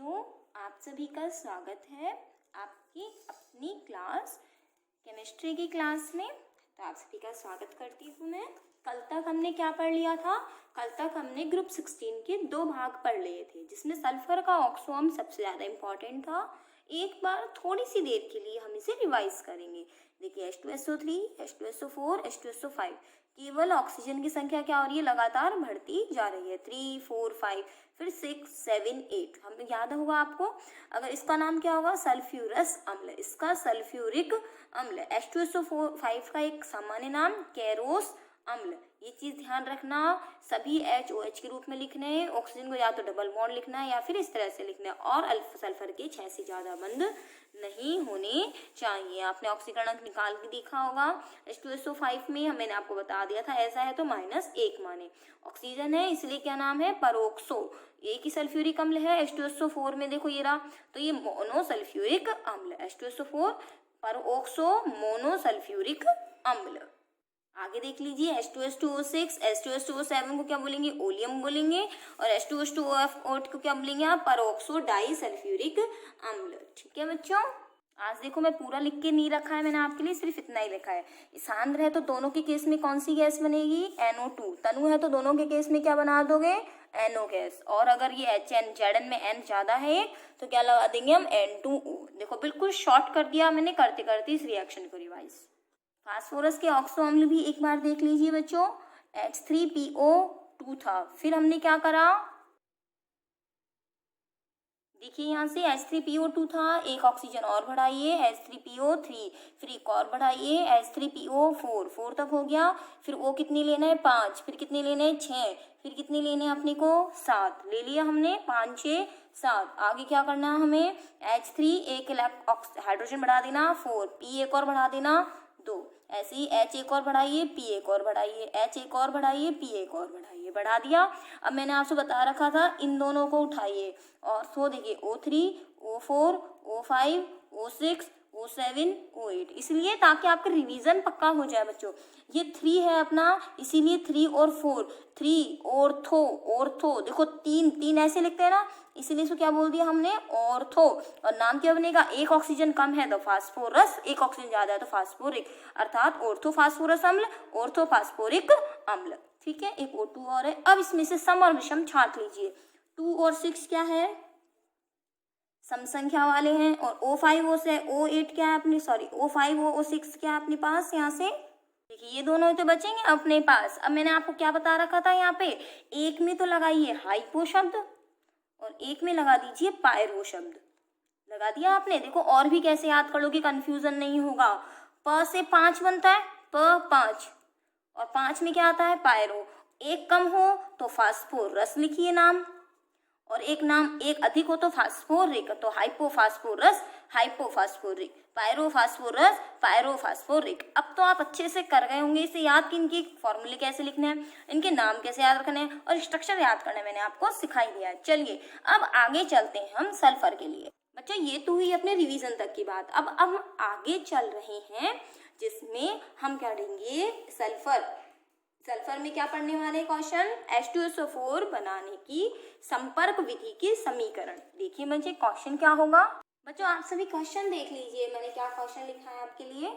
बच्चों, आप सभी का स्वागत है आपकी अपनी क्लास केमिस्ट्री की क्लास में। तो आप सभी का स्वागत करती हूँ मैं। कल तक हमने क्या पढ़ लिया था? कल तक हमने ग्रुप 16 के 2 भाग पढ़ लिए थे, जिसमें सल्फर का ऑक्सोम सबसे ज़्यादा इम्पॉर्टेंट था। एक बार थोड़ी सी देर के लिए हम इसे रिवाइज करेंगे। देखिए H2SO3, H2SO4, H2SO5, केवल ऑक्सीजन की संख्या क्या हो रही है? लगातार बढ़ती जा रही है। 3, 4, 5, फिर 6, 7, 8। हमें याद होगा आपको, अगर इसका नाम क्या होगा? सल्फ्यूरस अम्ल, इसका सल्फ्यूरिक अम्ल। H2SO5 का एक सामान्य नाम केरोस अम्ल। ये चीज ध्यान रखना, सभी HOH के रूप में लिखने हैं। ऑक्सीजन को या तो डबल बॉन्ड लिखना है या फिर इस तरह से लिखना है, और अल्फा सल्फर के 6 से ज्यादा बंध नहीं होने चाहिए। आपने ऑक्सीकरण निकाल के देखा होगा। H2SO5 में मैंने आपको बता दिया था, ऐसा है तो -1 माने। ऑक्सीजन है इसलिए क्या नाम है? परोक्सो। एक ही सल्फ्यूरिक अम्ल है। H2SO4 में देखो ये रहा, तो ये मोनोसल्फ्यूरिक अम्ल। H2SO4 परोक्सो मोनोसल्फ्यूरिक अम्ल। आगे देख लीजिए H2H2O6, H2H2O7 को क्या बोलेंगे? ओलियम बोलेंगे। और H2H2O8 को क्या बोलेंगे आप? परोक्सो डाई सल्फ्यूरिक अम्ल। ठीक है बच्चों, आज देखो मैं पूरा लिख के नहीं रखा है मैंने आपके लिए, सिर्फ इतना ही लिखा है। सांद्र है तो दोनों के केस में कौन सी गैस बनेगी? NO2। तनु है तो दोनों के केस में क्या बना दोगे? NO gas. और अगर ये ZN में N ज्यादा है तो क्या लगा देंगे हम? N2O। देखो बिल्कुल शॉर्ट कर दिया मैंने करते करते इस रिएक्शन को रिवाइज। फास्फोरस के ऑक्सो अम्ल भी एक बार देख लीजिए बच्चों। H3PO2 था, फिर हमने क्या करा? देखिए यहाँ से H3PO2 था, एक ऑक्सीजन और बढ़ाइए H3PO3, फिर एक और बढ़ाइए H3PO4, 4 तक हो गया। फिर O कितनी लेना है? 5, फिर कितने लेने हैं? 6, फिर कितने लेने हैं अपने को? 7 ले लिया हमने। 5, 6, 7। आगे क्या करना है हमें? H3 एक हाइड्रोजन बढ़ा देना 4, P एक और बढ़ा देना 2। ऐसे ही H एक और बढ़ाइए, P एक और बढ़ाइए, H एक और बढ़ाइए, P एक और बढ़ाइए। बढ़ा दिया। अब मैंने आपसे बता रखा था इन दोनों को उठाइए, और तो देखिए O3, O4, O5, O6, O7, O8, इसलिए ताकि आपका रिवीजन पक्का हो जाए बच्चों। ये 3 है अपना, इसीलिए 3 और 4, 3 ऑर्थो। देखो 3 ऐसे लिखते हैं ना, इसीलिए इसको क्या बोल दिया हमने? ऑर्थो। और नाम क्या बनेगा? एक ऑक्सीजन कम है तो फास्फोरस, एक ऑक्सीजन ज्यादा है तो फास्फोरिक, अर्थात ऑर्थोफास्फोरस अम्ल, ऑर्थोफास्फोरिक अम्ल। ठीक है, एक O2 और है। अब इसमें से सम और विषम छांट लीजिए। 2 और 6 क्या है? सम संख्या वाले हैं। और O5 O8 क्या है अपने? O5 O6 क्या है अपने पास? यहाँ से देखिए ये दोनों तो बचेंगे अपने पास। अब मैंने आपको क्या बता रखा था? यहाँ पे एक में तो लगाइए हाइपो शब्द और एक में लगा दीजिए पायरो शब्द। लगा दिया आपने? देखो और भी कैसे याद कर लोगे, कंफ्यूजन नहीं होगा। प से 5 बनता है, प 5, और 5 में क्या आता है? पायरो। एक कम हो तो फास्फोरस लिखिए नाम, और एक नाम एक अधिक हो तो फास्फोरिक, तो हाइपोफास्फोरस, हाइपोफास्फोरिक, पायरोफास्फोरस, पायरोफास्फोरिक। अब तो आप अच्छे से कर गए होंगे इसे याद कि इनके फॉर्मूले कैसे लिखने हैं, इनके नाम कैसे याद रखने हैं, और स्ट्रक्चर याद करना मैंने आपको सिखाई दिया है। चलिए अब आगे चलते हैं हम सल्फर के लिए। बच्चों ये तो हुई अपने रिवीजन तक की बात। अब हम आगे चल रहे हैं, जिसमें हम क्या लेंगे? सल्फर में क्या पढ़ने वाले क्वेश्चन? H2SO4 बनाने की संपर्क विधि की समीकरण। देखिए बच्चे क्वेश्चन क्या होगा। बच्चों आप सभी क्वेश्चन देख लीजिए, मैंने क्या क्वेश्चन लिखा है आपके लिए।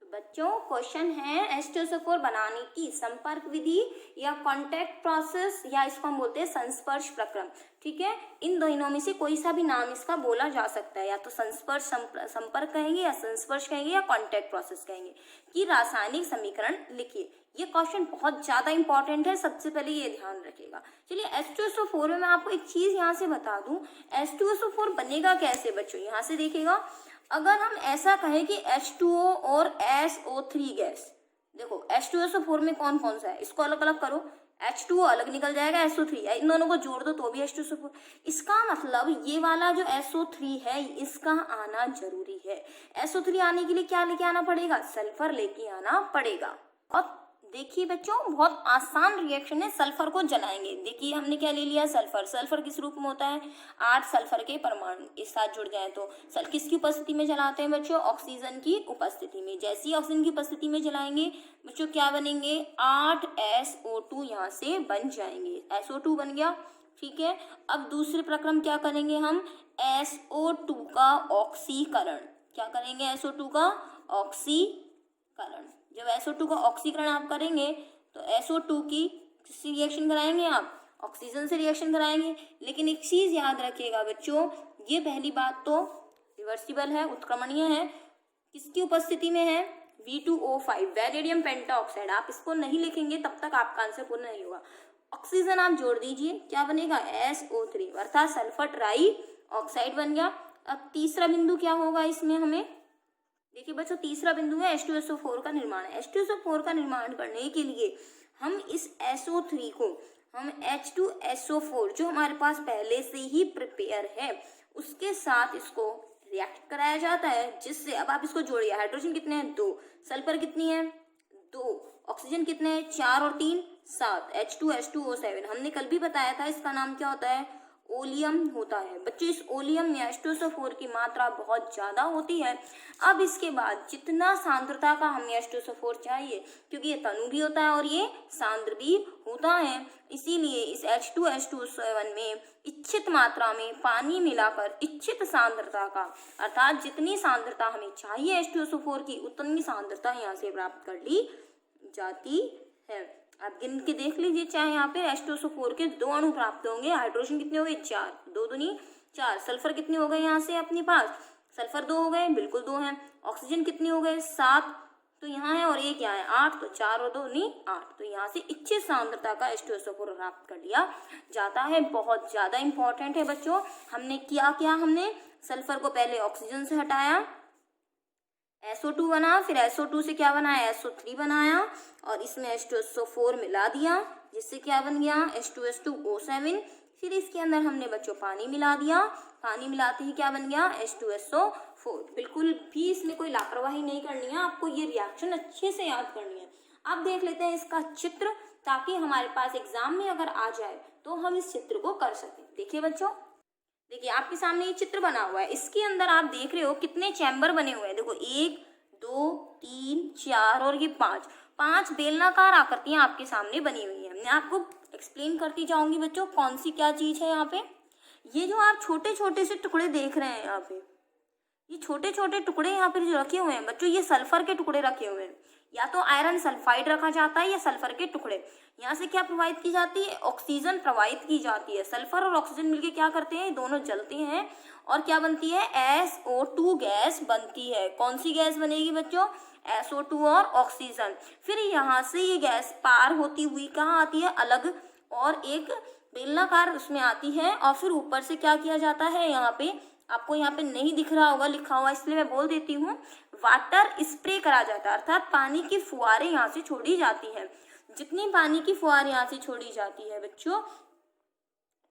तो बच्चों क्वेश्चन है H2SO4 बनाने की संपर्क विधि या कॉन्टैक्ट प्रोसेस, या इसको हम बोलते हैं संस्पर्श प्रक्रम। ठीक है, इन दोनों में से कोई सा भी नाम इसका बोला जा सकता है, या तो संस्पर्श संपर्क कहेंगे, या संस्पर्श कहेंगे, या कॉन्टैक्ट प्रोसेस कहेंगे। कि रासायनिक समीकरण लिखिए। ये क्वेश्चन बहुत ज्यादा इंपॉर्टेंट है, सबसे पहले ये ध्यान रखिएगा। चलिए H2SO4 में मैं आपको एक चीज यहाँ से बता दूं, H2SO4 बनेगा कैसे बच्चों। यहाँ से देखिएगा, अगर हम ऐसा कहें कि H2O और SO3 गैस, देखो H2SO4 में कौन कौन सा है, इसको अलग अलग करो, H2O अलग निकल जाएगा, SO3, इन दोनों को जोड़ दो तो भी H2SO4। इसका मतलब ये वाला जो SO3 है इसका आना जरूरी है। SO3 आने के लिए क्या लेके आना पड़ेगा? सल्फर लेके आना पड़ेगा। और देखिए बच्चों बहुत आसान रिएक्शन है, सल्फर को जलाएंगे। देखिए हमने क्या ले लिया? सल्फर। सल्फर किस रूप में होता है? 8 सल्फर के परमाणु एक साथ जुड़ जाए तो किसकी उपस्थिति में जलाते हैं बच्चों? ऑक्सीजन की उपस्थिति में। जैसे ही ऑक्सीजन की उपस्थिति में जलाएंगे बच्चों क्या बनेंगे? 8 SO2 यहाँ से बन जाएंगे। SO2 बन गया। ठीक है। अब दूसरे प्रक्रम क्या करेंगे हम, SO2 का ऑक्सीकरण। क्या करेंगे, SO2 का ऑक्सीकरण। जब SO2 का ऑक्सीकरण आप करेंगे तो SO2 की किससे रिएक्शन कराएंगे आप, ऑक्सीजन से रिएक्शन कराएंगे। लेकिन एक चीज याद रखिएगा बच्चों, ये पहली बात तो रिवर्सिबल है, उत्क्रमणीय है, किसकी उपस्थिति में है, V2O5 वैलेडियम पेंटाऑक्साइड। आप इसको नहीं लिखेंगे तब तक आपका आंसर पूर्ण नहीं होगा। ऑक्सीजन आप जोड़ दीजिए, क्या बनेगा, SO3 अर्थात सल्फर ट्राई ऑक्साइड बन गया। अब तीसरा बिंदु क्या होगा इसमें, हमें देखिए बच्चों, तीसरा बिंदु है H2SO4 का निर्माण। H2SO4 का निर्माण करने के लिए हम इस SO3 को हम H2SO4 जो हमारे पास पहले से ही प्रिपेयर है उसके साथ इसको रिएक्ट कराया जाता है, जिससे अब आप इसको जोड़िए, हाइड्रोजन कितने हैं, 2, सल्फर कितनी है, 2, ऑक्सीजन कितने हैं, 4 और 3 7, H2H2O7। हमने कल भी बताया था इसका नाम क्या होता है, ओलियम होता है। बच्चों इस ओलियम में H2SO4 की मात्रा बहुत ज़्यादा होती है। अब इसके बाद जितना सांद्रता का हमें H2SO4 चाहिए, क्योंकि ये तनु भी होता है और ये सांद्र भी होता है, इसीलिए इस H2H2O7 में इच्छित मात्रा में पानी मिलाकर इच्छित सांद्रता का, अर्थात जितनी सांद्रता हमें चाहिए H2SO4 की उतनी सांद्रता यहाँ से प्राप्त कर ली जाती है। आप गिन के देख लीजिए, चाहे यहाँ पे H2SO4 के 2 अणु प्राप्त होंगे, हाइड्रोजन कितने हो गए, 4, 2 दूनी 4, सल्फर कितने हो गए यहाँ से अपने पास, सल्फर 2 हो गए, बिल्कुल 2 हैं, ऑक्सीजन कितने हो गए, 7 तो यहाँ है और 1 यहाँ है, 8, तो 4 और 2 नहीं 8, तो यहाँ से इच्छित सांद्रता का H2SO4 प्राप्त कर लिया जाता है। बहुत ज़्यादा इंपॉर्टेंट है बच्चों। हमने क्या हमने सल्फर को पहले ऑक्सीजन से हटाया, SO2 बना, फिर SO2 से क्या बनाया, SO3 बनाया और इसमें H2SO4 मिला दिया, जिससे क्या बन गया, H2S2O7। फिर इसके अंदर हमने बच्चों पानी मिला दिया, पानी मिलाते ही क्या बन गया, H2SO4। बिल्कुल भी इसमें कोई लापरवाही नहीं करनी है, आपको ये रिएक्शन अच्छे से याद करनी है। अब देख लेते हैं इसका चित्र, ताकि हमारे पास एग्जाम में अगर आ जाए तो हम इस चित्र को कर सकें। देखिए बच्चों, देखिए आपके सामने ये चित्र बना हुआ है, इसके अंदर आप देख रहे हो कितने चैम्बर बने हुए हैं। देखो 1 2 3 4 और ये 5 बेलनाकार आकृतियां आपके सामने बनी हुई हैं। मैं आपको एक्सप्लेन करती जाऊंगी बच्चों कौन सी क्या चीज है यहाँ पे। ये जो आप छोटे छोटे से टुकड़े देख रहे हैं यहाँ पे, ये छोटे छोटे टुकड़े यहाँ पे जो रखे हुए हैं बच्चों, ये सल्फर के टुकड़े रखे हुए हैं। या तो आयरन सल्फाइड रखा जाता है या सल्फर के टुकड़े। यहाँ से क्या प्रवाहित की जाती है, ऑक्सीजन प्रवाहित की जाती है। सल्फर और ऑक्सीजन मिलके क्या करते हैं, दोनों जलते हैं और क्या बनती है, SO2 गैस बनती है। कौन सी गैस बनेगी बच्चों, SO2 और ऑक्सीजन। फिर यहाँ से ये गैस पार होती हुई कहाँ आती है, अलग और एक बेलनाकार उसमें आती है और फिर ऊपर से क्या किया जाता है, यहाँ पे आपको यहाँ पे नहीं दिख रहा होगा लिखा हुआ, इसलिए मैं बोल देती हूँ, वाटर स्प्रे करा जाता है, अर्थात पानी की फुहारें यहाँ से छोड़ी जाती है। जितनी पानी की फुहारें यहाँ से छोड़ी जाती है बच्चों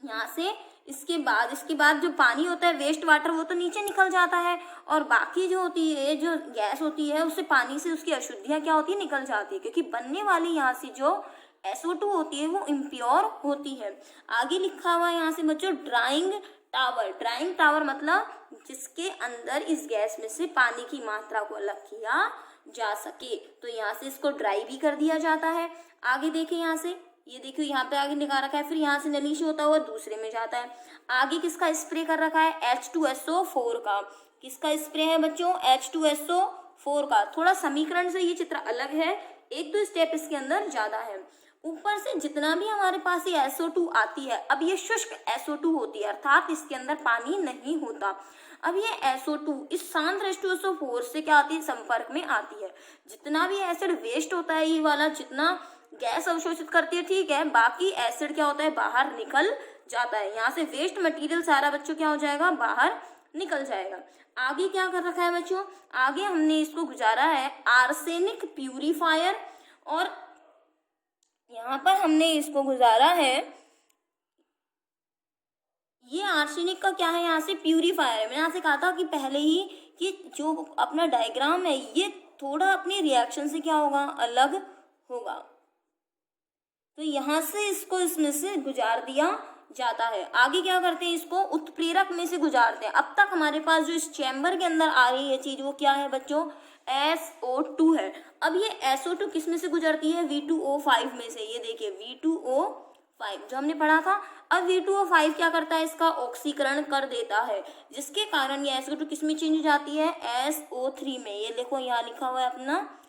यहाँ से, इसके बाद जो पानी होता है वेस्ट वाटर वो तो नीचे निकल जाता है और बाकी जो होती है, जो गैस होती है, उससे पानी से उसकी अशुद्धियाँ क्या होती है, निकल जाती है, क्योंकि बनने वाली यहाँ से जो SO2 होती है वो इम्प्योर होती है। आगे लिखा हुआ है यहाँ से बच्चों ड्राइंग टावर। ड्राइंग टावर मतलब जिसके अंदर इस गैस में से पानी की मात्रा को अलग किया जा सके, तो यहाँ से इसको ड्राई भी कर दिया जाता है। आगे देखिए यहाँ से, ये देखिए यहाँ पे आगे निकाल रखा है, फिर यहाँ से नली से होता हुआ दूसरे में जाता है। आगे किसका स्प्रे कर रखा है, H2SO4 का। किसका स्प्रे है बच्चों, H2SO4 का। थोड़ा समीकरण से ये चित्र अलग है, एक तो स्टेप इसके अंदर ज्यादा है। ऊपर से जितना भी हमारे पास ये SO2 आती है, अब ये शुष्क SO2 होती है, अर्थात इसके अंदर पानी नहीं होता। अब ये SO2 इस सांद्र H2SO4 से क्या आती है, संपर्क में आती है। जितना भी एसिड वेस्ट होता है, ये वाला जितना गैस अवशोषित करती है, ठीक है, बाकी एसिड क्या होता है, बाहर निकल जाता है। यहाँ से वेस्ट मटेरियल सारा बच्चों क्या हो जाएगा, बाहर निकल जाएगा। आगे क्या कर रखा है बच्चों, आगे हमने इसको गुजारा है आर्सेनिक प्यूरिफायर, और यहाँ पर हमने इसको गुजारा है, ये आर्सेनिक का क्या है, यहाँ से प्यूरिफायर है। मैंने यहाँ से कहा था कि पहले ही कि जो अपना डायग्राम है ये थोड़ा अपनी रिएक्शन से क्या होगा, अलग होगा, तो यहाँ से इसको इसमें से गुजार दिया जाता है। आगे क्या करते हैं, इसको उत्प्रेरक में से गुजारते हैं। अब तक हमारे पास जो इस चैम्बर के अंदर आ रही है चीज वो क्या है बच्चों, SO2 है। अब ये SO2 किस में से गुजरती है, V2O5 में से। ये देखिए V2O5 5 जो हमने पढ़ा था। अब V2O5 क्या करता है, इसका ऑक्सीकरण कर देता है, जिसके कारण ये SO2 किस में चेंज हो जाती है, SO3 में। ये देखो यहाँ लिखा हुआ है अपना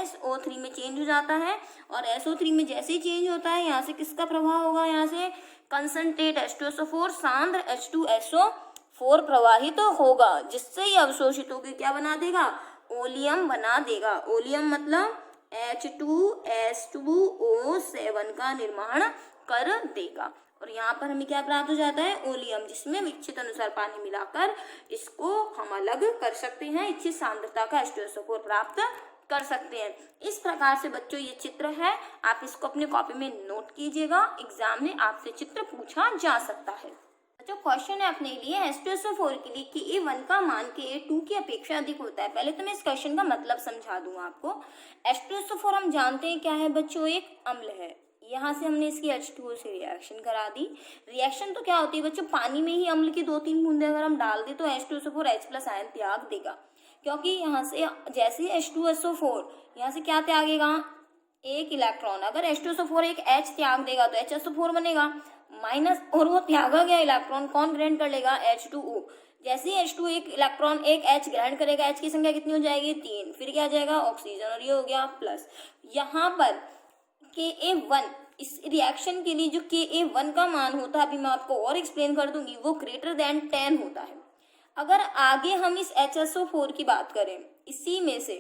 SO3 में चेंज हो जाता है। और SO3 में जैसे ही चेंज होता है, यहाँ से किसका प्रभाव होगा, यहाँ से कंसंट्रेट H2SO4 सांद्र H2SO4 प्रवाहित तो होगा, जिससे ये अवशोषित होकर क्या बना देगा, ओलियम बना देगा। ओलियम मतलब H2S2O7 का निर्माण कर देगा। और यहाँ पर हमें क्या प्राप्त हो जाता है, ओलियम, जिसमें इच्छित अनुसार पानी मिलाकर इसको हम अलग कर सकते हैं, इच्छित सांद्रता का H2SO4 प्राप्त कर सकते हैं। इस प्रकार से बच्चों ये चित्र है, आप इसको अपने कॉपी में नोट कीजिएगा, एग्जाम में आपसे चित्र पूछा जा सकता है। जो क्वेश्चन है अपने लिए H2SO4 के लिए Ka1 का मान Ka2 की अपेक्षा अधिक होता है। पहले तो मैं इस क्वेश्चन का मतलब समझा दूं आपको। H2SO4 हम जानते हैं क्या है बच्चों, एक अम्ल है। यहाँ से हमने इसकी H2O से रिएक्शन करा दी। रिएक्शन तो क्या होती है बच्चों, पानी में ही अम्ल की 2-3 बूंदे अगर हम डाल दें तो H2SO4 H+ आयन त्याग देगा, क्योंकि यहाँ से जैसे ही H2SO4 यहाँ से क्या त्यागेगा, एक इलेक्ट्रॉन। अगर H2SO4 एक H त्याग देगा तो HSO4 बनेगा माइनस, और वो त्यागा गया इलेक्ट्रॉन कौन ग्रहण कर लेगा, H2O। जैसे ही H2 एक इलेक्ट्रॉन एक H ग्रहण करेगा, H की संख्या कितनी हो जाएगी, 3, फिर क्या आ जाएगा, ऑक्सीजन, और ये हो गया प्लस। यहाँ पर Ka1 इस रिएक्शन के लिए जो Ka1 का मान होता है, अभी मैं आपको और एक्सप्लेन कर दूंगी, वो ग्रेटर देन 10 होता है। अगर आगे हम इस HSO4 की बात करें, इसी में से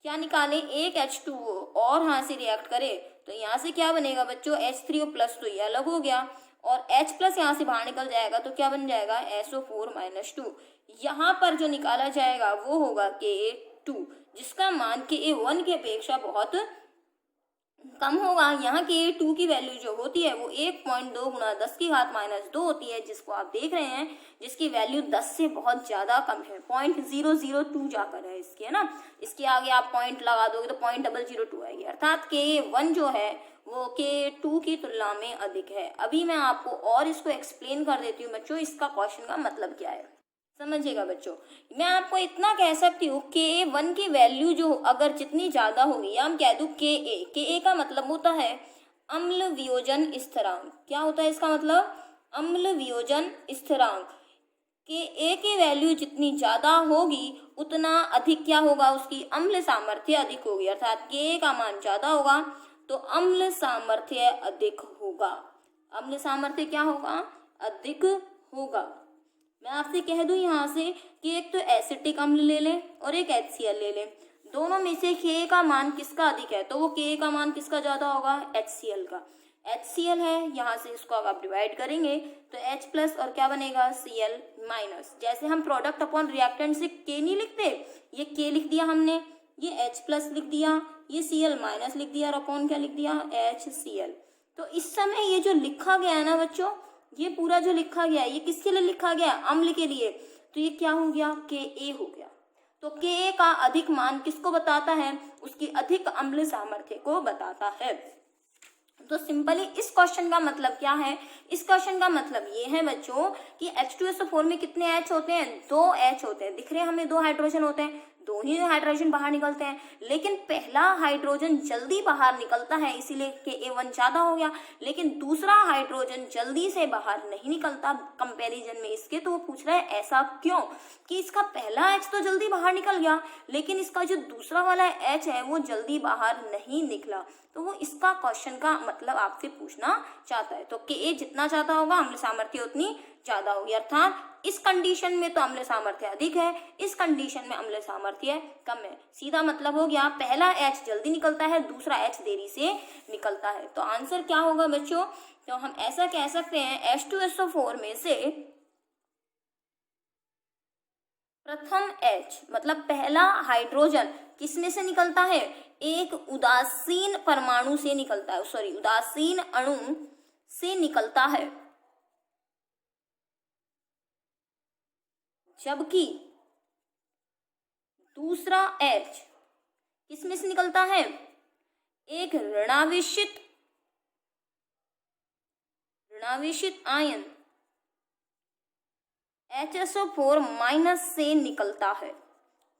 क्या निकालें, एक H2O और यहाँ से रिएक्ट करें तो यहाँ से क्या बनेगा बच्चों, H3O+, तो ये अलग हो गया, और H+ यहाँ से बाहर निकल जाएगा तो क्या बन जाएगा, SO4-2। यहाँ पर जो निकाला जाएगा वो होगा Ka2, जिसका मान Ka1 की अपेक्षा बहुत कम होगा। यहाँ Ka2 की वैल्यू जो होती है वो 1.2 × 10⁻² होती है, जिसको आप देख रहे हैं, जिसकी वैल्यू 10 से बहुत ज्यादा कम है, 0.002 जाकर है इसकी, है ना। इसके आगे आप पॉइंट लगा दोगे तो 0.002 आएगी, अर्थात Ka1 जो है वो Ka2 की तुलना में अधिक है। अभी मैं आपको और इसको एक्सप्लेन कर देती हूँ बच्चों, इसका क्वेश्चन का मतलब क्या है, समझिएगा बच्चों। मैं आपको इतना कह सकती हूँ Ka1 की वैल्यू जो अगर जितनी ज्यादा होगी, या हम कह दूँ Ka का मतलब होता है अम्ल वियोजन स्थिरांक। क्या होता है इसका मतलब, अम्ल वियोजन स्थिरांक। Ka की वैल्यू जितनी ज्यादा होगी उतना अधिक क्या होगा, उसकी अम्ल सामर्थ्य अधिक होगी, अर्थात Ka का मान ज्यादा होगा तो अम्ल सामर्थ्य अधिक होगा। अम्ल सामर्थ्य क्या होगा, अधिक होगा। मैं आपसे कह दूं यहाँ से कि एक तो एसिटिक अम्ल ले लें और एक HCl ले लें, दोनों में से Ka का मान किसका अधिक है, तो वो Ka का मान किसका ज्यादा होगा, HCl का। HCl है, यहाँ से इसको अगर आप डिवाइड करेंगे तो H+ और क्या बनेगा, Cl-। जैसे हम प्रोडक्ट अपॉन रिएक्टेंट से K नहीं लिखते, ये K लिख दिया हमने, ये H+ लिख दिया, ये Cl- लिख दिया, और अपॉन क्या लिख दिया, HCl। तो इस समय ये जो लिखा गया है ना बच्चों, ये पूरा जो लिखा गया है ये किसके लिए लिखा गया, अम्ल के लिए, तो ये क्या हो गया, Ka हो गया। तो Ka का अधिक मान किसको बताता है, उसकी अधिक अम्ल सामर्थ्य को बताता है। तो सिंपली इस क्वेश्चन का मतलब क्या है, इस क्वेश्चन का मतलब ये है बच्चों कि H2SO4 में कितने H होते हैं, 2 H होते हैं। दिख रहे हैं हमें 2 हाइड्रोजन होते हैं, 2 ही हाइड्रोजन बाहर निकलते हैं, लेकिन पहला हाइड्रोजन जल्दी बाहर निकलता है इसीलिए Ka1 ज्यादा हो गया, लेकिन दूसरा हाइड्रोजन जल्दी से बाहर नहीं निकलता कंपैरिजन में इसके। तो वो पूछ रहा है ऐसा क्यों, कि इसका पहला H तो जल्दी बाहर निकल गया, लेकिन इसका जो दूसरा वाला H है वो जल्दी बाहर नहीं निकला। तो वो इसका क्वेश्चन का मतलब आपसे पूछना चाहता है। तो Ka जितना ज्यादा होगा अम्ल सामर्थ्य उतनी ज्यादा होगी, अर्थात इस कंडीशन में तो अम्ल सामर्थ्य अधिक है, इस कंडीशन में अम्ल सामर्थ्य कम है। सीधा मतलब हो गया, पहला H जल्दी निकलता है, दूसरा H देरी से निकलता है। तो आंसर क्या होगा बच्चों, तो हम ऐसा कह सकते हैं H2SO4 में से प्रथम H मतलब पहला हाइड्रोजन किस में से निकलता है, एक उदासीन परमाणु से निकलता है, सॉरी उदासीन अणु से निकलता है, जबकि दूसरा H किस में से निकलता है, एक ऋणावेशित आयन HSO4- से निकलता है।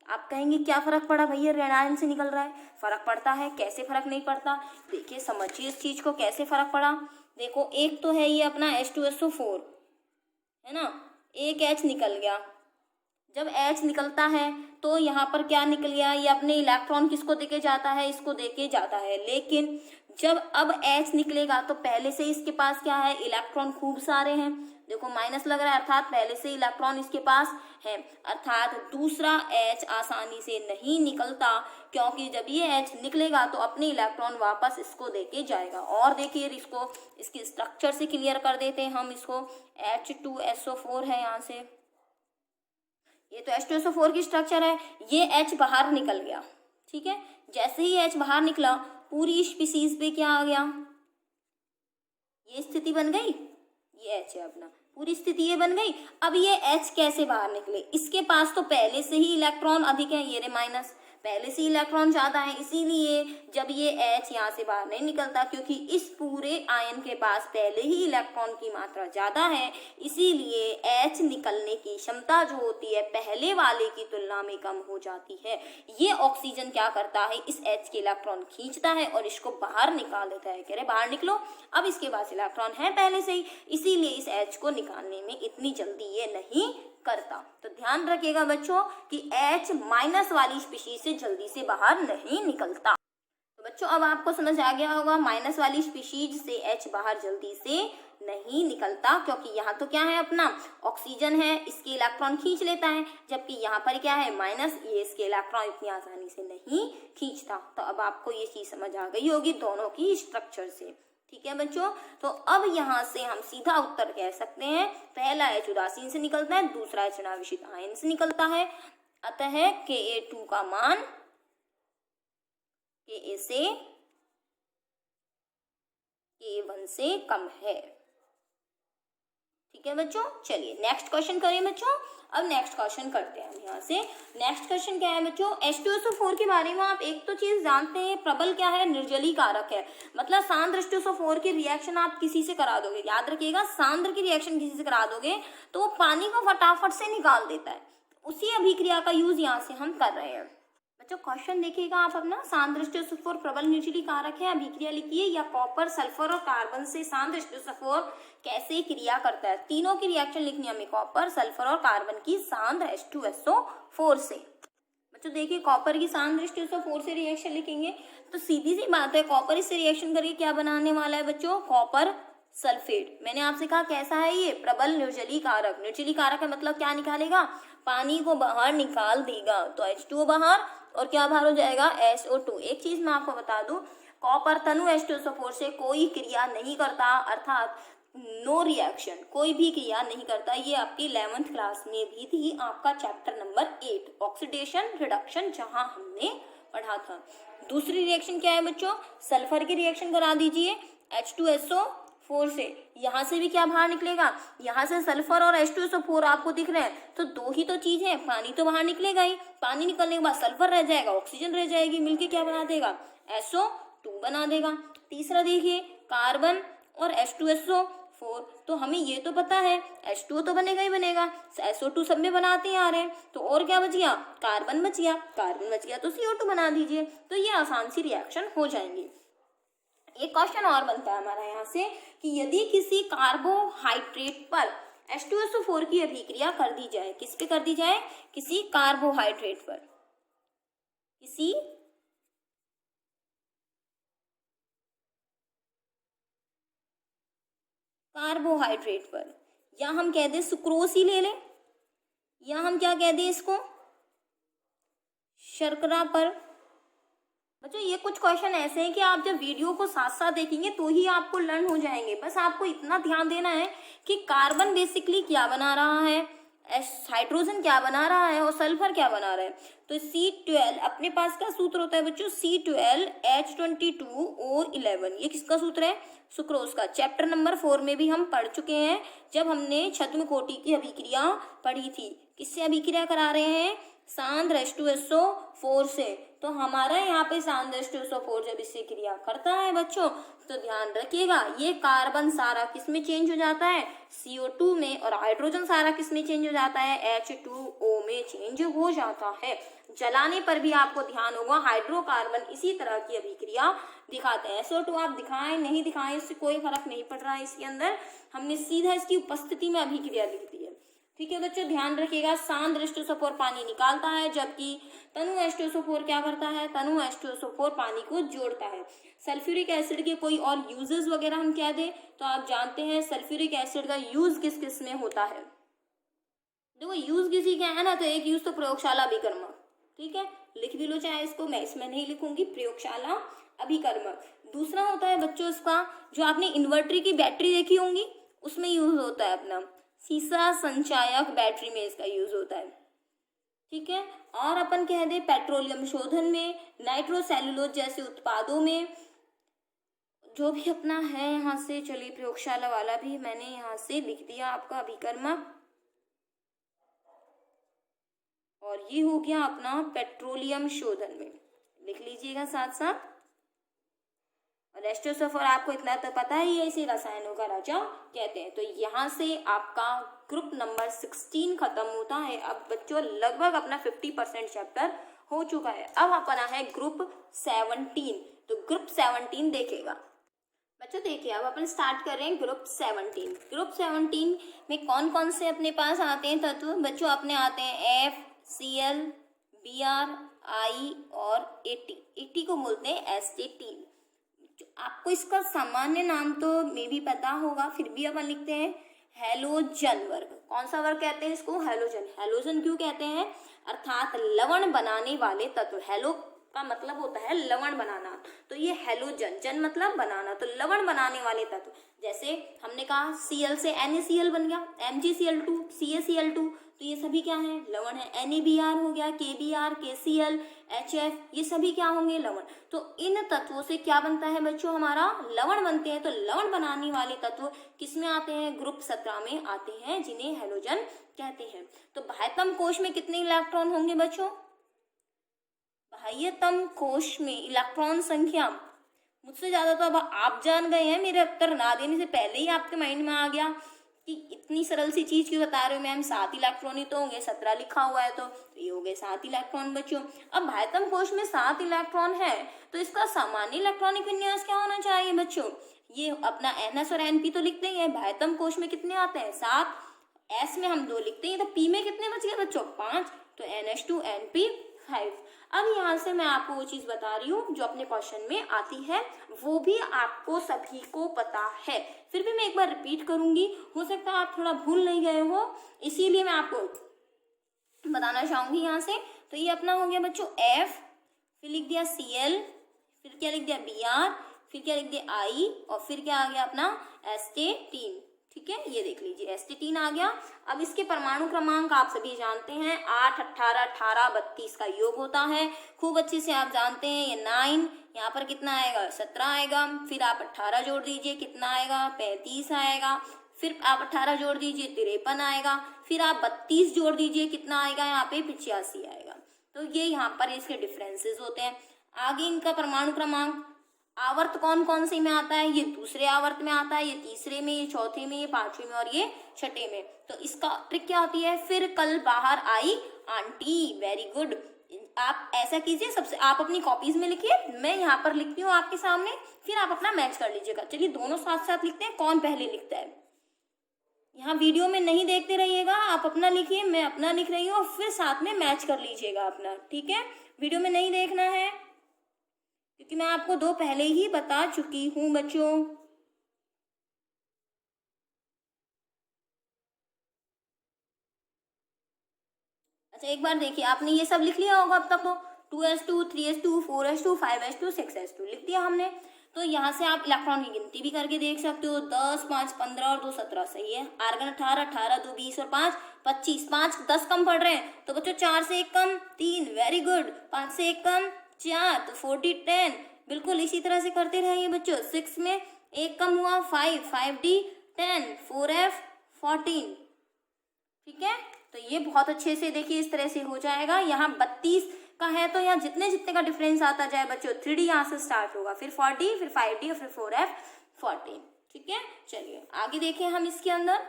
आप कहेंगे क्या फर्क पड़ा भैया, ऋण आयन से निकल रहा है, फर्क पड़ता है, कैसे फर्क नहीं पड़ता, देखिए समझिए इस चीज को कैसे फर्क पड़ा। देखो एक तो है ये अपना H2SO4 है ना, एक H निकल गया। जब H निकलता है तो यहाँ पर क्या निकल गया, ये अपने इलेक्ट्रॉन किसको देके जाता है, इसको देके जाता है। लेकिन जब अब H निकलेगा तो पहले से इसके पास क्या है, इलेक्ट्रॉन खूब सारे हैं। देखो माइनस लग रहा है, अर्थात पहले से इलेक्ट्रॉन इसके पास है, अर्थात दूसरा H आसानी से नहीं निकलता, क्योंकि जब ये H निकलेगा तो अपने इलेक्ट्रॉन वापस इसको देके जाएगा। और देखिए इसको इसके स्ट्रक्चर से क्लियर कर देते हैं हम इसको। H2SO4 है, यहाँ से ये तो H2SO4 की स्ट्रक्चर है, ये H बाहर निकल गया, ठीक है। जैसे ही H बाहर निकला पूरी स्पीसीज पे क्या आ गया, ये स्थिति बन गई, ये H है अपना, पूरी स्थिति ये बन गई। अब ये H कैसे बाहर निकले, इसके पास तो पहले से ही इलेक्ट्रॉन अधिक है, ये रे माइनस, पहले से इलेक्ट्रॉन ज्यादा है, इसीलिए जब ये H यहाँ से बाहर नहीं निकलता, क्योंकि इस पूरे आयन के पास पहले ही इलेक्ट्रॉन की मात्रा ज्यादा है, इसीलिए H निकलने की क्षमता जो होती है पहले वाले की तुलना में कम हो जाती है। ये ऑक्सीजन क्या करता है, इस H के इलेक्ट्रॉन खींचता है और इसको बाहर निकाल देता है, कह रहे बाहर निकलो। अब इसके पास इलेक्ट्रॉन है पहले से ही, इसीलिए इस H को निकालने में इतनी जल्दी ये नहीं करता। तो ध्यान रखिएगा बच्चों कि H माइनस वाली स्पीशीज से जल्दी से बाहर नहीं निकलता। तो बच्चों अब आपको समझ आ गया होगा, माइनस वाली स्पीशीज से H बाहर जल्दी से नहीं निकलता, क्योंकि यहाँ तो क्या है अपना ऑक्सीजन है, इसके इलेक्ट्रॉन खींच लेता है, जबकि यहाँ पर क्या है माइनस, ये इसके इलेक्ट्रॉन इतनी आसानी से नहीं खींचता। तो अब आपको ये चीज समझ आ गई होगी दोनों की स्ट्रक्चर से, ठीक है बच्चों। तो अब यहाँ से हम सीधा उत्तर कह सकते हैं, पहला H उदासीन से निकलता है, दूसरा H अनावेशित आयन से निकलता है, अतः Ka2 का मान Ka से Ka1 से कम है, ठीक है बच्चों। चलिए नेक्स्ट क्वेश्चन करें बच्चों। अब नेक्स्ट क्वेश्चन करते हैं हम यहाँ से। नेक्स्ट क्वेश्चन क्या है बच्चों, H2SO4 के बारे में आप एक तो चीज जानते हैं, प्रबल क्या है, निर्जली कारक है, मतलब सांद्र H2SO4 की रिएक्शन आप किसी से करा दोगे, याद रखिएगा सांद्र की रिएक्शन किसी से करा दोगे तो वो पानी को फटाफट से निकाल देता है। उसी अभिक्रिया का यूज यहाँ से हम कर रहे हैं बच्चों। क्वेश्चन देखिएगा आप अपना, सांद्र H2SO4 प्रबल निर्जली कारक है, अभिक्रिया लिखिए, या कॉपर सल्फर और कार्बन से सांद्र H2SO4 कैसे क्रिया करता है। तीनों की रिएक्शन लिखनी हमें, कॉपर सल्फर और कार्बन की सांद्र H2SO4 से। बच्चों देखिए कॉपर की सांद्र H2SO4 से रिएक्शन लिखेंगे तो सीधी सी बात है, कॉपर इससे रिएक्शन करके क्या बनाने वाला है बच्चों, कॉपर सल्फेट। मैंने आपसे कहा कैसा है ये, प्रबल निर्जली कारक। निर्जली कारक है मतलब क्या निकालेगा, पानी को बाहर निकाल देगा, तो H2O बाहर और क्या बाहर हो जाएगा, SO2। एक चीज मैं आपको बता दूं, कॉपर तनु H2SO4 से कोई क्रिया नहीं करता, अर्थात नो रिएक्शन, कोई भी क्रिया नहीं करता। ये आपकी 11th क्लास में भी थी, आपका चैप्टर नंबर 8 ऑक्सीडेशन रिडक्शन, जहां हमने पढ़ा था। दूसरी रिएक्शन क्या है बच्चों, सल्फर की रिएक्शन करा दीजिए H2SO4 से, यहाँ से भी क्या बाहर निकलेगा, यहाँ से सल्फर और H2SO4 आपको दिख रहे हैं, तो दो ही तो चीज है, पानी तो बाहर निकलेगा ही, पानी निकलने के बाद सल्फर रह जाएगा, ऑक्सीजन रह जाएगी, मिलके क्या बना देगा, SO2 बना देगा। तीसरा देखिए कार्बन और H2SO4, तो हमें ये तो पता है H2O तो बनेगा ही बनेगा, SO2 सब में बनाते आ रहे हैं, तो और क्या बच गया, कार्बन बच गया, कार्बन बच गया तो CO2 बना दीजिए, तो ये आसान सी रिएक्शन हो जाएंगी। एक क्वेश्चन और बनता है हमारा यहाँ से कि यदि किसी कार्बोहाइड्रेट पर H2SO4 की अभिक्रिया कर दी जाए, किस पे कर दी जाए, किसी कार्बोहाइड्रेट पर, किसी कार्बोहाइड्रेट पर, या हम कह दें सुक्रोज ही ले लें, या हम क्या कह दें इसको, शर्करा पर। बच्चों ये कुछ क्वेश्चन ऐसे हैं कि आप जब वीडियो को साथ साथ देखेंगे तो ही आपको लर्न हो जाएंगे। बस आपको इतना ध्यान देना है कि कार्बन बेसिकली क्या बना रहा है, हाइड्रोजन क्या बना रहा है और सल्फर क्या बना रहा है। तो C12 अपने पास क्या सूत्र होता है बच्चों, C12H22O11, ये किसका सूत्र है, सुक्रोज का। चैप्टर नंबर 4 में भी हम पढ़ चुके हैं, जब हमने छद्म कोटि की अभिक्रिया पढ़ी थी। किससे अभिक्रिया करा रहे हैं, सांद्र H2SO4 से। तो हमारा यहाँ पे सांद्र H2SO4 जब इससे क्रिया करता है बच्चों, तो ध्यान रखिएगा ये कार्बन सारा किस में चेंज हो जाता है, CO2 में, और हाइड्रोजन सारा किस में चेंज हो जाता है, H2O में चेंज हो जाता है। जलाने पर भी आपको ध्यान होगा हाइड्रोकार्बन इसी तरह की अभिक्रिया दिखाते हैं। SO2 आप दिखाएं नहीं दिखाएं इससे कोई फर्क नहीं पड़ रहा है, इसके अंदर हमने सीधा इसकी उपस्थिति में अभिक्रिया लिख दी है। ठीक है बच्चों, ध्यान रखिएगा सांद्र H2SO4 पानी निकालता है, जबकि तनु H2SO4 क्या करता है, तनु H2SO4 पानी को जोड़ता है। सल्फ्यूरिक एसिड के कोई और यूजेस वगैरह हम कह दें तो आप जानते हैं सल्फ्यूरिक एसिड का यूज किस किस में होता है। देखो यूज किसी का है ना, तो एक यूज तो प्रयोगशाला अभिकर्मक, ठीक है, लिख भी लो चाहे इसको, मैं इसमें नहीं लिखूंगी, प्रयोगशाला अभिकर्मक। दूसरा होता है बच्चों इसका, जो आपने इन्वर्टर की बैटरी देखी होंगी उसमें यूज होता है अपना सीसा संचायक बैटरी में इसका यूज होता है। ठीक है, और अपन कह दे पेट्रोलियम शोधन में, नाइट्रोसेल्युलोज जैसे उत्पादों में, जो भी अपना है यहाँ से, चलिए प्रयोगशाला वाला भी मैंने यहाँ से लिख दिया आपका अभिकर्मक, और ये हो गया अपना पेट्रोलियम शोधन में, लिख लीजिएगा साथ साथ। और H2SO4 आपको इतना तो पता ही है, इसे रसायनों का राजा कहते हैं। तो यहाँ से आपका ग्रुप नंबर 16 खत्म होता है। अब बच्चों लगभग अपना 50% चैप्टर हो चुका है। अब अपना है ग्रुप 17। तो ग्रुप 17 देखेगा बच्चों, देखिए अब अपन स्टार्ट कर रहे हैं ग्रुप 17। ग्रुप 17 में कौन कौन से अपने पास आते हैं तत्व बच्चों, अपने आते हैं FCl, Br, I और AT को बोलते हैं एस्टेटीन। आपको इसका सामान्य नाम तो मे भी पता होगा, फिर भी अपन लिखते हैं हैलोजन वर्ग। कौन सा वर्ग कहते हैं इसको, हैलोजन। हैलोजन क्यों कहते हैं, अर्थात लवण बनाने वाले तत्व। हैलो का मतलब होता है लवण बनाना, तो ये हैलोजन, जन मतलब बनाना, तो लवण बनाने वाले तत्व। जैसे हमने कहा Cl से NaCl बन गया, MgCl2, CaCl2, तो ये सभी क्या है, लवण है। NaBr हो गया, KBr, KCl, HF, ये सभी क्या होंगे, लवण। तो इन तत्वों से क्या बनता है बच्चों, हमारा लवण बनते हैं। तो लवण बनाने वाले तत्व किसमें आते हैं, ग्रुप 17 में आते हैं, जिन्हें हैलोजन कहते हैं। तो बाह्यतम कोश में कितने इलेक्ट्रॉन होंगे बच्चों, बाह्यतम कोश में इलेक्ट्रॉन संख्या, मुझसे ज्यादा तो अब आप जान गए हैं, मेरे उत्तर ना देने से पहले ही आपके माइंड में आ गया कि इतनी सरल सी चीज क्यों बता रहे हो मैम, 7 इलेक्ट्रॉन ही तो होंगे, 17 लिखा हुआ है, तो ये हो गए 7 इलेक्ट्रॉन बच्चों। अब बाह्यतम कोश में 7 इलेक्ट्रॉन है, तो इसका सामान्य इलेक्ट्रॉनिक विन्यास क्या होना चाहिए बच्चों, ये अपना NS और NP तो लिखते ही है। बाह्यतम कोश में कितने आते हैं, 7, S में हम 2 लिखते हैं, तो P में कितने बच गए बच्चों, 5, तो NH2 NP 5। अब यहाँ से मैं आपको वो चीज बता रही हूँ जो अपने क्वेश्चन में आती है, वो भी आपको सभी को पता है, फिर भी मैं एक बार रिपीट करूंगी, हो सकता है आप थोड़ा भूल नहीं गए हो, इसीलिए मैं आपको बताना चाहूंगी यहाँ से। तो ये अपना हो गया बच्चों F, फिर लिख दिया Cl, फिर क्या लिख दिया Br, फिर क्या लिख दिया I, और फिर क्या आ गया अपना एस्टेटीन। ठीक है, ये देख लीजिए एस्टेटीन आ गया। अब इसके परमाणु क्रमांक आप सभी जानते हैं, 8, 18, 18, 32 का योग होता है, खूब अच्छे से आप जानते हैं। ये 9, यहाँ पर कितना आएगा, 17 आएगा, फिर आप 18 जोड़ दीजिए, कितना आएगा, 35 आएगा, फिर आप 18 जोड़ दीजिए, 53 आएगा, फिर आप 32 जोड़ दीजिए, कितना आएगा, यहाँ पे 85 आएगा। तो ये यहाँ पर इसके डिफरेंसेस होते हैं। आगे इनका परमाणु क्रमांक, आवर्त कौन कौन से में आता है, ये दूसरे आवर्त में आता है, ये तीसरे में, ये चौथे में, ये पांचवें में, और ये छठे में। तो इसका ट्रिक क्या होती है, फिर कल बाहर आई आंटी, वेरी गुड। आप ऐसा कीजिए, सबसे आप अपनी कॉपीज में लिखिए, मैं यहाँ पर लिखती हूँ आपके सामने, फिर आप अपना मैच कर लीजिएगा। चलिए दोनों साथ साथ लिखते हैं, कौन पहले लिखता है। यहाँ वीडियो में नहीं देखते रहिएगा, आप अपना लिखिए, मैं अपना लिख रही हूँ, और फिर साथ में मैच कर लीजिएगा अपना। ठीक है, वीडियो में नहीं देखना है क्योंकि मैं आपको 2 पहले ही बता चुकी हूँ बच्चों। अच्छा एक बार देखिए, आपने ये सब लिख लिया होगा अब तक, तो 2s2, 3s2, 4s2, 5s2, 6s2 लिख दिया हमने। तो यहाँ से आप इलेक्ट्रॉन की गिनती भी करके देख सकते हो, 10, 5, 15 और 2, 17 सही है। आर्गन 18, 18, 2, 20 और 5, 25, 5, 10 कम पड़ रहे हैं, तो बच्चों 4 से 1 कम 3, वेरी गुड, 5 से 1 कम 4, तो 40, 10, बिल्कुल इसी तरह से करते रहिए बच्चों। 6 में 1 कम हुआ 5, 5d 10, 4f 14। ठीक है, तो ये बहुत अच्छे से देखिए इस तरह से हो जाएगा। यहाँ 32 का है तो यहाँ जितने जितने का डिफरेंस आता जाए बच्चों 3D यहाँ से स्टार्ट होगा, फिर 40, फिर 5D और फिर 4F 40। ठीक है, चलिए आगे देखें हम इसके अंदर।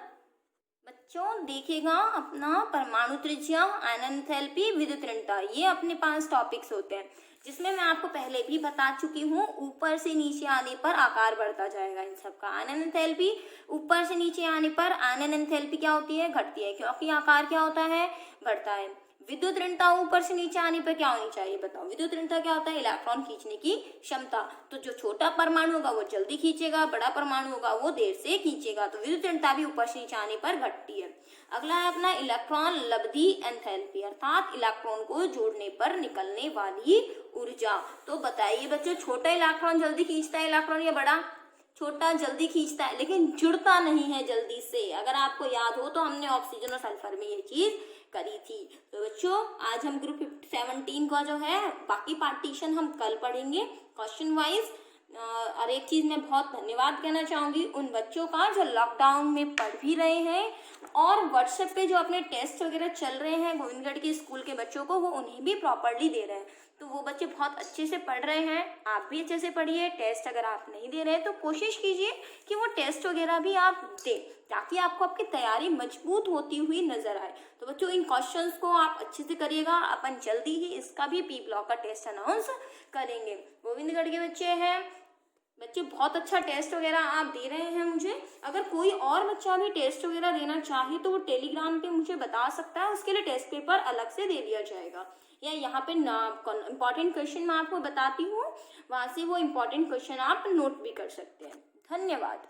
बच्चों देखिएगा अपना परमाणु त्रिज्या, आयनन एंथैल्पी, विद्युत ऋणता, ये अपने पास टॉपिक्स होते हैं जिसमें मैं आपको पहले भी बता चुकी हूँ। ऊपर से नीचे आने पर आकार बढ़ता जाएगा इन सब का। आयनन एंथैल्पी ऊपर से नीचे आने पर आयनन एंथैल्पी क्या होती है, घटती है, क्योंकि आकार क्या होता है, बढ़ता है। विद्युत ऋणता ऊपर से नीचे आने पर क्या होनी चाहिए बताओ। विद्युत ऋणता क्या होता है, इलेक्ट्रॉन खींचने की क्षमता। तो जो छोटा परमाणु होगा वो जल्दी खींचेगा, बड़ा परमाणु होगा वो देर से खींचेगा। तो विद्युत ऋणता भी ऊपर से नीचे आने पर घटती है। अगला है अपना इलेक्ट्रॉन लब्धि एंथैल्पी, अर्थात इलेक्ट्रॉन को जोड़ने पर निकलने वाली ऊर्जा। तो बताइए बच्चों, छोटा इलेक्ट्रॉन जल्दी खींचता है इलेक्ट्रॉन या बड़ा? छोटा जल्दी खींचता है लेकिन जुड़ता नहीं है जल्दी से। अगर आपको याद हो तो हमने ऑक्सीजन और सल्फर में ये चीज करी थी। तो बच्चों आज हम ग्रुप 17 का जो है बाकी पार्टीशन हम कल पढ़ेंगे क्वेश्चन वाइज। और एक चीज मैं बहुत धन्यवाद कहना चाहूंगी उन बच्चों का जो लॉकडाउन में पढ़ भी रहे हैं और व्हाट्सएप पे जो अपने टेस्ट वगैरह चल रहे हैं गोविंदगढ़ के स्कूल के बच्चों को, वो उन्हें भी प्रॉपरली दे रहे हैं। तो वो बच्चे बहुत अच्छे से पढ़ रहे हैं। आप भी अच्छे से पढ़िए। टेस्ट अगर आप नहीं दे रहे तो कोशिश कीजिए कि वो टेस्ट वगैरह भी आप दें, ताकि आपको आपकी तैयारी मजबूत होती हुई नजर आए। तो बच्चों इन क्वेश्चंस को आप अच्छे से करिएगा। अपन जल्दी ही इसका भी पी ब्लॉक का टेस्ट अनाउंस करेंगे। गोविंदगढ़ के बच्चे हैं, बच्चे बहुत अच्छा टेस्ट वगैरह आप दे रहे हैं मुझे। अगर कोई और बच्चा भी टेस्ट वगैरह देना चाहे तो वो टेलीग्राम पे मुझे बता सकता है, उसके लिए टेस्ट पेपर अलग से दे दिया जाएगा। या यहाँ पे इम्पॉर्टेंट क्वेश्चन मैं आपको बताती हूँ, वहाँ से वो इम्पॉर्टेंट क्वेश्चन आप नोट भी कर सकते हैं। धन्यवाद।